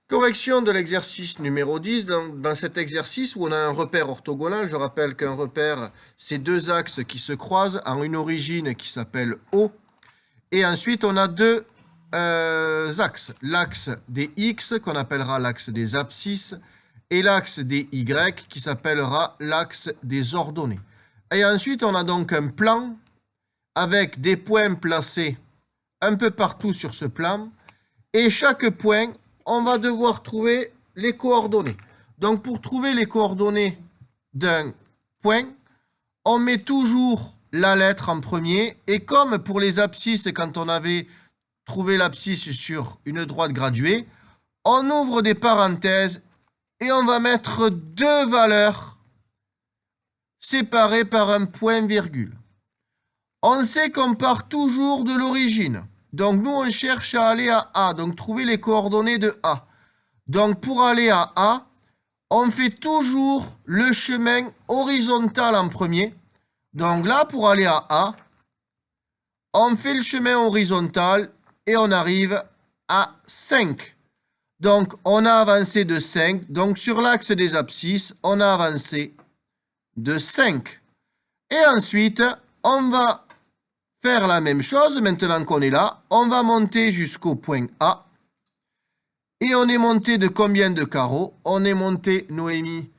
Correction de l'exercice numéro 10. Dans cet exercice où on a un repère orthogonal, je rappelle qu'un repère, c'est deux axes qui se croisent en une origine qui s'appelle O. Et ensuite, on a deux axes. L'axe des X, qu'on appellera l'axe des abscisses, et l'axe des Y, qui s'appellera l'axe des ordonnées. Et ensuite, on a donc un plan avec des points placés un peu partout sur ce plan. Et chaque point, on va devoir trouver les coordonnées. Donc, pour trouver les coordonnées d'un point, on met toujours la lettre en premier. Et comme pour les abscisses, quand on avait trouvé l'abscisse sur une droite graduée, on ouvre des parenthèses et on va mettre deux valeurs séparées par un point-virgule. On sait qu'on part toujours de l'origine. Donc, nous, on cherche à aller à A, donc trouver les coordonnées de A. Donc, pour aller à A, on fait toujours le chemin horizontal en premier. Donc là, pour aller à A, on fait le chemin horizontal et on arrive à 5. Donc, on a avancé de 5. Donc, sur l'axe des abscisses, on a avancé de 5. Et ensuite, on va faire la même chose, maintenant qu'on est là, on va monter jusqu'au point A. Et on est monté de combien de carreaux? On est monté, Noémie,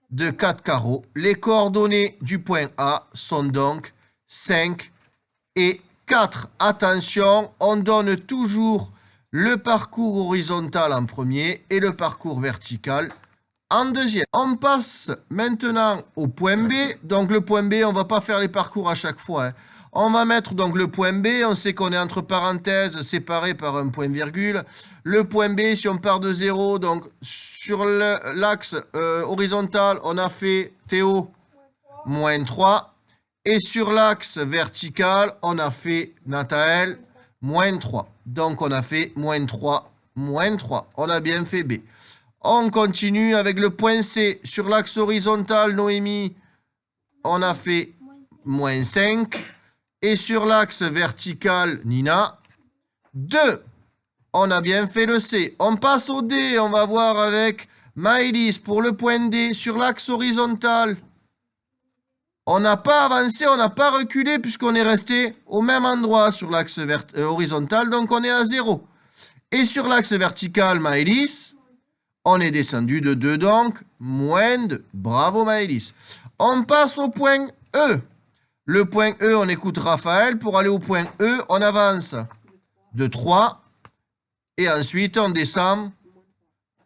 de 4 carreaux. Les coordonnées du point A sont donc 5 et 4. Attention, on donne toujours le parcours horizontal en premier et le parcours vertical en deuxième. On passe maintenant au point B. Donc le point B, on ne va pas faire les parcours à chaque fois, hein. On va mettre donc le point B, on sait qu'on est entre parenthèses, séparé par un point-virgule. Le point B, si on part de 0, donc sur l'axe horizontal, on a fait Théo, moins 3. Et sur l'axe vertical, on a fait Nathaël, moins 3. Donc on a fait moins 3, moins 3. On a bien fait B. On continue avec le point C. Sur l'axe horizontal, Noémie, on a fait moins 5. Et sur l'axe vertical, Nina, 2. On a bien fait le C. On passe au D. On va voir avec Maëlys pour le point D. Sur l'axe horizontal, on n'a pas avancé, on n'a pas reculé puisqu'on est resté au même endroit sur l'axe horizontal. Donc, on est à 0. Et sur l'axe vertical, Maëlys, on est descendu de 2, donc moins 2. Bravo, Maëlys. On passe au point E. Le point E, on écoute Raphaël. Pour aller au point E, on avance de 3. Et ensuite, on descend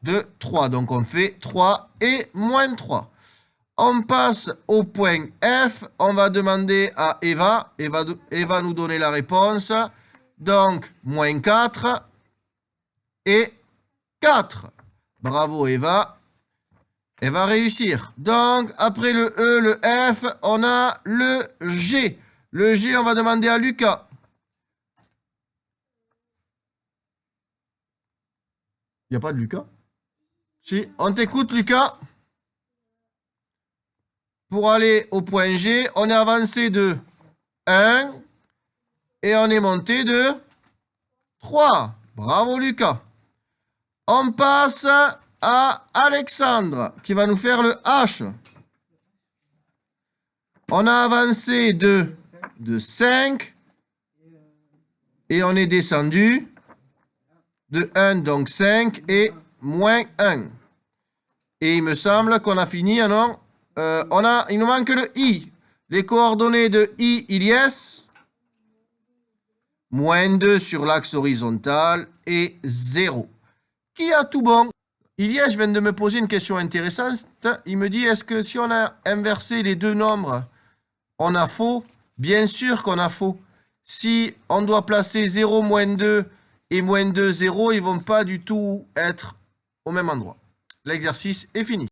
de 3. Donc, on fait 3 et moins 3. On passe au point F. On va demander à Eva. Eva nous donner la réponse. Donc, moins 4 et 4. Bravo, Eva. Elle va réussir. Donc, après le E, le F, on a le G. Le G, on va demander à Lucas. Il n'y a pas de Lucas? Si, on t'écoute, Lucas. Pour aller au point G, on est avancé de 1 et on est monté de 3. Bravo, Lucas. On passe à Alexandre, qui va nous faire le H. On a avancé de 5 et on est descendu de 1, donc 5 et moins 1. Et il me semble qu'on a fini, non? Il nous manque le I. Les coordonnées de I, Ilyes, moins 2 sur l'axe horizontal et 0. Qui a tout bon? Ilyes vient de me poser une question intéressante. Il me dit, est-ce que si on a inversé les deux nombres, on a faux? Bien sûr qu'on a faux. Si on doit placer 0, moins 2 et moins 2, 0, ils ne vont pas du tout être au même endroit. L'exercice est fini.